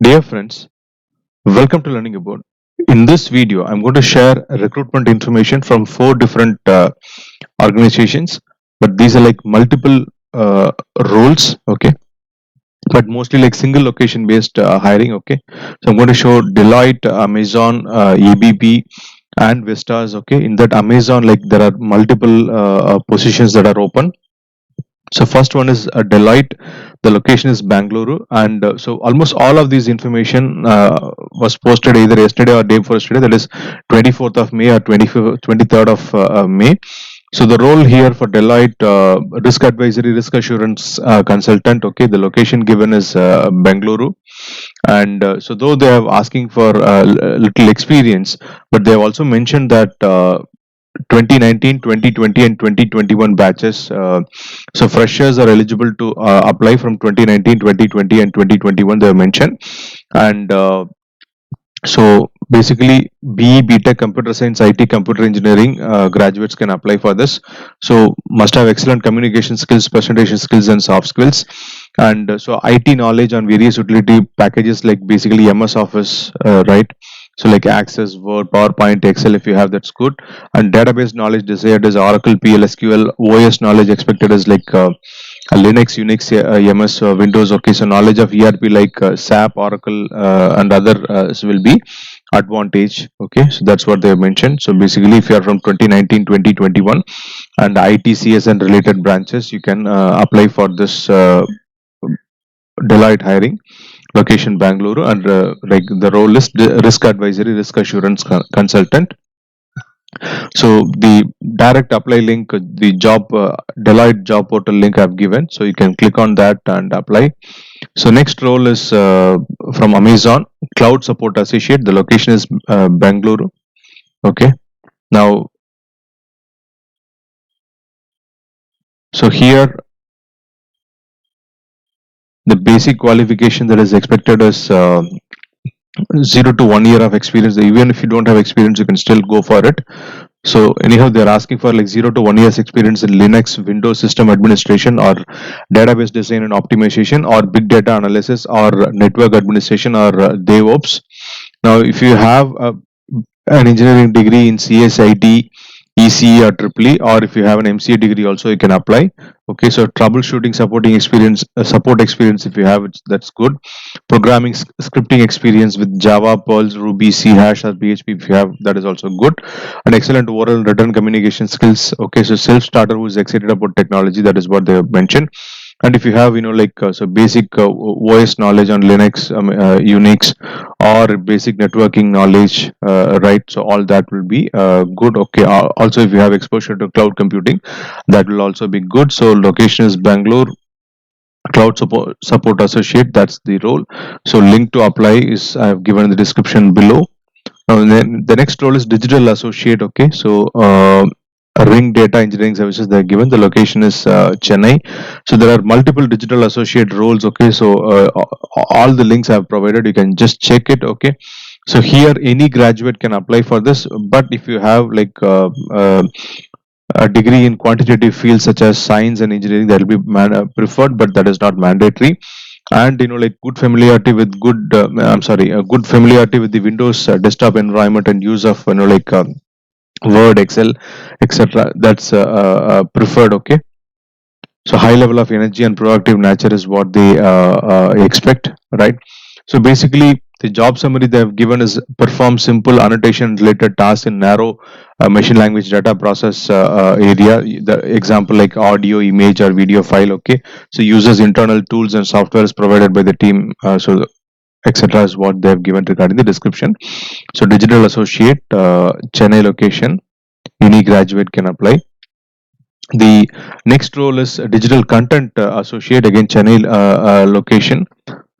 Dear friends, welcome to Learning About. In this video, I'm going to share recruitment information from four different organizations, but these are like multiple roles, okay? But mostly like single location based hiring, okay? So I'm going to show Deloitte, Amazon, ABB, and Vestas, okay? In that Amazon, like there are multiple positions that are open. So first one is Deloitte. The location is Bengaluru, and so almost all of these information was posted either yesterday or day before yesterday. That is 24th of May or 23rd of May. So the role here for Deloitte, risk advisory, risk assurance consultant. Okay, the location given is Bengaluru, and so though they are asking for little experience, but they have also mentioned that 2019, 2020, and 2021 batches. So freshers are eligible to apply from 2019, 2020, and 2021. They have mentioned, and so basically, B.Tech, computer science, IT, computer engineering graduates can apply for this. So must have excellent communication skills, presentation skills, and soft skills. And so IT knowledge on various utility packages like basically MS Office, right? So like Access, Word, PowerPoint, Excel. If you have, that's good. And database knowledge desired is Oracle, PL/SQL. OS knowledge expected is like Linux, Unix, MS, Windows. Okay, so knowledge of ERP like SAP, Oracle, and other will be advantage. Okay, so that's what they have mentioned. So basically, if you are from 2019, 2021, and ITCS and related branches, you can apply for this Deloitte hiring. Location Bangalore, and like the role is risk advisory, risk assurance consultant. So the direct apply link, the job Deloitte job portal link I've given, so you can click on that and apply. So next role is from Amazon, cloud support associate. The location is Bengaluru. Okay. Now, so here the basic qualification that is expected is 0 to 1 year of experience. Even if you don't have experience, you can still go for it. So anyhow, they're asking for like 0 to 1 years experience in Linux, Windows system administration, or database design and optimization, or big data analysis, or network administration, or DevOps. Now, if you have an engineering degree in CSIT, ECE, or EEE, or if you have an MCA degree, also you can apply. Okay, so troubleshooting, supporting experience, support experience, if you have it, that's good. Programming, scripting experience with Java, Perl, Ruby, C hash, or PHP, if you have, that is also good. And excellent oral written communication skills. Okay, so self starter who is excited about technology, that is what they have mentioned. And if you have, like so basic OS knowledge on Linux, Unix, or basic networking knowledge, right? So all that will be good. Okay. Also, if you have exposure to cloud computing, that will also be good. So location is Bangalore. Cloud support associate, that's the role. So link to apply is I have given in the description below. And then the next role is digital associate. Okay, so Ring Data Engineering Services, they're given. The location is Chennai. So there are multiple digital associate roles. Okay, so all the links I have provided, you can just check it. Okay, so here any graduate can apply for this, but if you have like a degree in quantitative fields such as science and engineering, that will be preferred, but that is not mandatory. And like good familiarity with good familiarity with the Windows desktop environment and use of like Word, Excel, etc. That's preferred. Okay, so high level of energy and proactive nature is what they expect, right? So basically, the job summary they have given is perform simple annotation related tasks in narrow machine language data process area. The example like audio, image, or video file. Okay, so uses internal tools and software is provided by the team. So etc. is what they have given regarding the description. So digital associate, Chennai location, any graduate can apply. The next role is digital content associate, again Chennai location,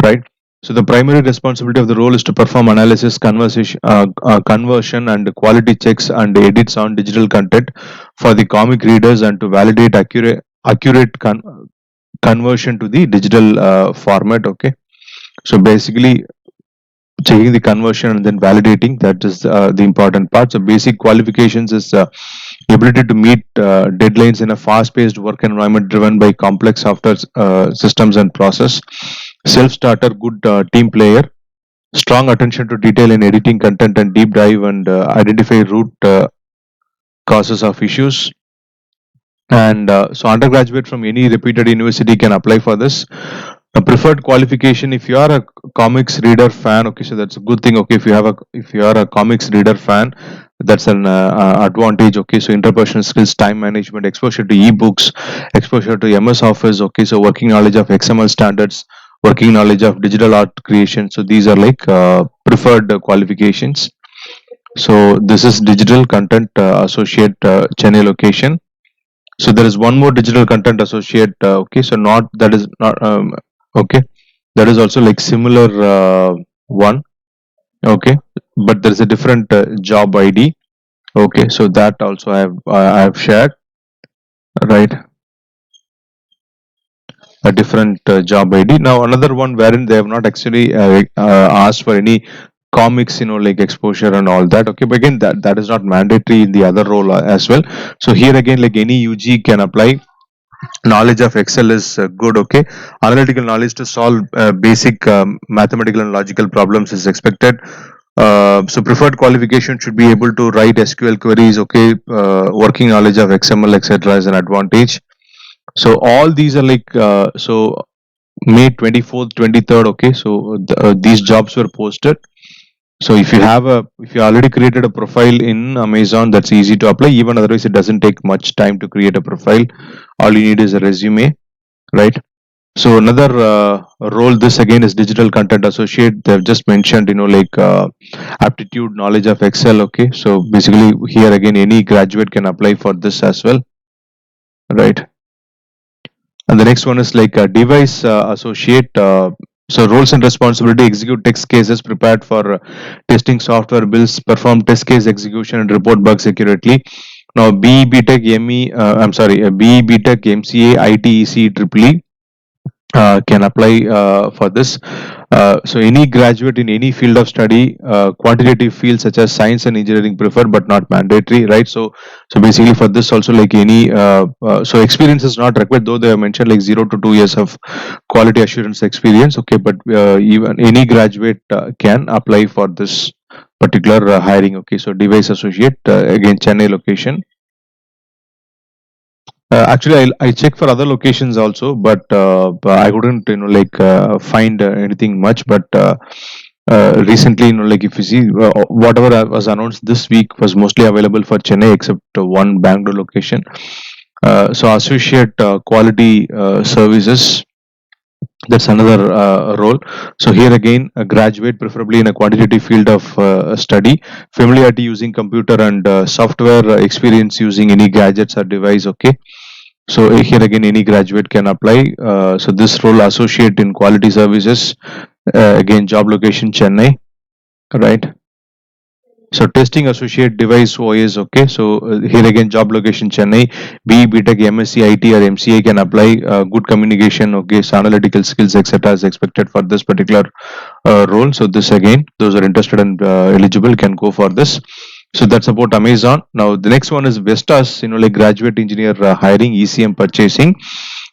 right? So the primary responsibility of the role is to perform analysis, conversion, and quality checks and edits on digital content for the comic readers, and to validate accurate conversion to the digital format. Okay, so basically checking the conversion and then validating, that is the important part. So basic qualifications is ability to meet deadlines in a fast-paced work environment driven by complex software systems and process. Self-starter, good team player, strong attention to detail in editing content and deep dive and identify root causes of issues. And so undergraduate from any reputed university can apply for this. A preferred qualification, if you are a comics reader fan, okay, so that's a good thing. Okay, if you are a comics reader fan, that's an advantage. Okay, so interpersonal skills, time management, exposure to ebooks, exposure to MS Office. Okay, so working knowledge of XML standards, working knowledge of digital art creation. So these are like preferred qualifications. So this is digital content associate Chennai location. So there is one more digital content associate. Okay, so not that is not okay. That is also like similar one. Okay, but there is a different job ID. Okay, so that also I have shared, right, a different job ID. Now another one wherein they have not actually asked for any comics, like exposure and all that. Okay, but again that is not mandatory in the other role as well. So here again, like any UG can apply. Knowledge of Excel is good. Okay, analytical knowledge to solve basic mathematical and logical problems is expected. So preferred qualification should be able to write SQL queries. Okay, working knowledge of XML etc. is an advantage. So all these are like May 24th 23rd. Okay, so these jobs were posted. So if you already created a profile in Amazon, that's easy to apply. Even otherwise, it doesn't take much time to create a profile. All you need is a resume, right? So another role, this again is digital content associate. They've just mentioned, like aptitude, knowledge of Excel. Okay, so basically here again, any graduate can apply for this as well, right? And the next one is like a device associate. So roles and responsibility: execute test cases, prepared for testing software builds, perform test case execution, and report bugs accurately. Now, B.Tech, ME, I'm sorry, B.Tech, MCA, IT, EC, EEE can apply for this. So any graduate in any field of study, quantitative fields such as science and engineering preferred but not mandatory, right? So basically for this also, like any so experience is not required, though they have mentioned like 0 to 2 years of quality assurance experience. Okay, but even any graduate can apply for this particular hiring. Okay, so device associate, again Chennai location. Actually, I checked for other locations also, but I couldn't, like find anything much. But recently, like if you see, whatever was announced this week was mostly available for Chennai, except one Bangalore location. So associate quality services, that's another role. So here again, a graduate preferably in a quantitative field of study, familiarity using computer and software, experience using any gadgets or device. Okay, so here again, any graduate can apply. So this role, associate in quality services, again job location Chennai, right? So testing associate device OS. Okay, so here again job location Chennai. B.Tech, MSc IT or MCA can apply. Good communication. Okay, so analytical skills etc. is expected for this particular role. So this again, those are interested and eligible can go for this. So that's about Amazon. Now the next one is Vestas, like graduate engineer hiring, ECM purchasing.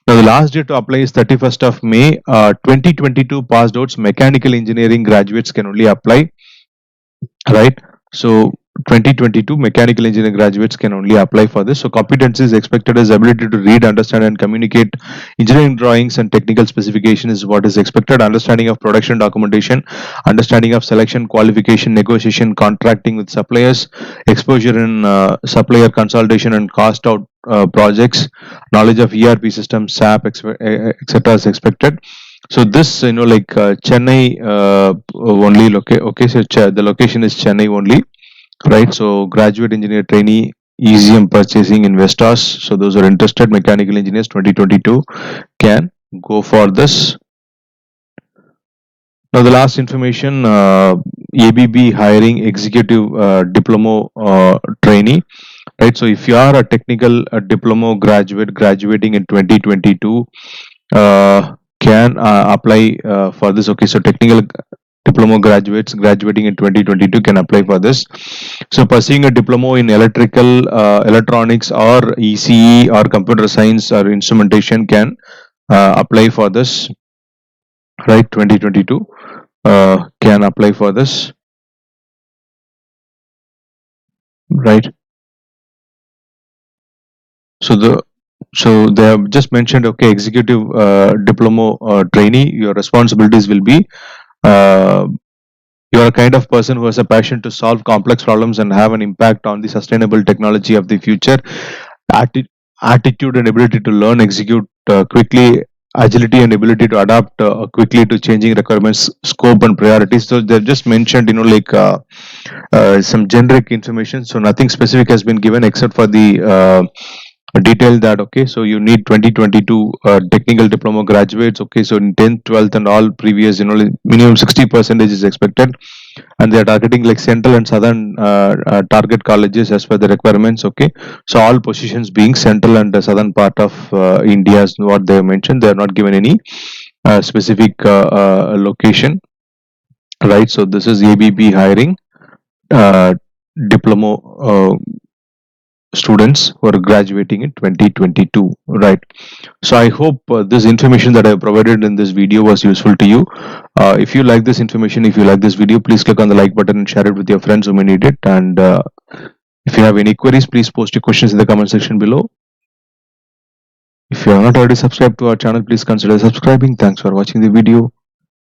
Now the last date to apply is 31st of May. 2022 passed outs mechanical engineering graduates can only apply, right? So 2022 mechanical engineering graduates can only apply for this. So competency is expected as ability to read, understand and communicate engineering drawings and technical specification is what is expected. Understanding of production documentation, understanding of selection, qualification, negotiation, contracting with suppliers, exposure in supplier consolidation and cost out projects, knowledge of ERP systems, SAP, etc. is expected. So this, like Chennai only. Okay. So the location is Chennai only, right? So graduate engineer trainee, ECM purchasing in Vestas. So those are interested mechanical engineers 2022 can go for this. Now the last information, ABB hiring executive diploma trainee, right? So if you are a technical diploma graduate graduating in 2022, can apply for this. Okay, so technical diploma graduates graduating in 2022 can apply for this. So pursuing a diploma in electrical, electronics or ECE or computer science or instrumentation can apply for this, right? 2022. can apply for this, right? So they have just mentioned, okay, executive diploma trainee, your responsibilities will be, uh, you are a kind of person who has a passion to solve complex problems and have an impact on the sustainable technology of the future. Atti- Attitude and ability to learn, execute quickly, agility and ability to adapt quickly to changing requirements, scope and priorities. So they've just mentioned, like some generic information. So nothing specific has been given except for the detail that, okay, so you need 2022 technical diploma graduates. Okay, so in 10th, 12th, and all previous, minimum 60% is expected, and they are targeting like central and southern target colleges as per the requirements. Okay, so all positions being central and the southern part of India is what they have mentioned. They are not given any specific location, right? So this is ABB hiring uh, diploma students who are graduating in 2022, right? So I hope this information that I provided in this video was useful to you. If you like this information, if you like this video, please click on the like button and share it with your friends who may need it. And if you have any queries, please post your questions in the comment section below. If you are not already subscribed to our channel, please consider subscribing. Thanks for watching the video.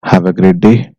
Have a great day.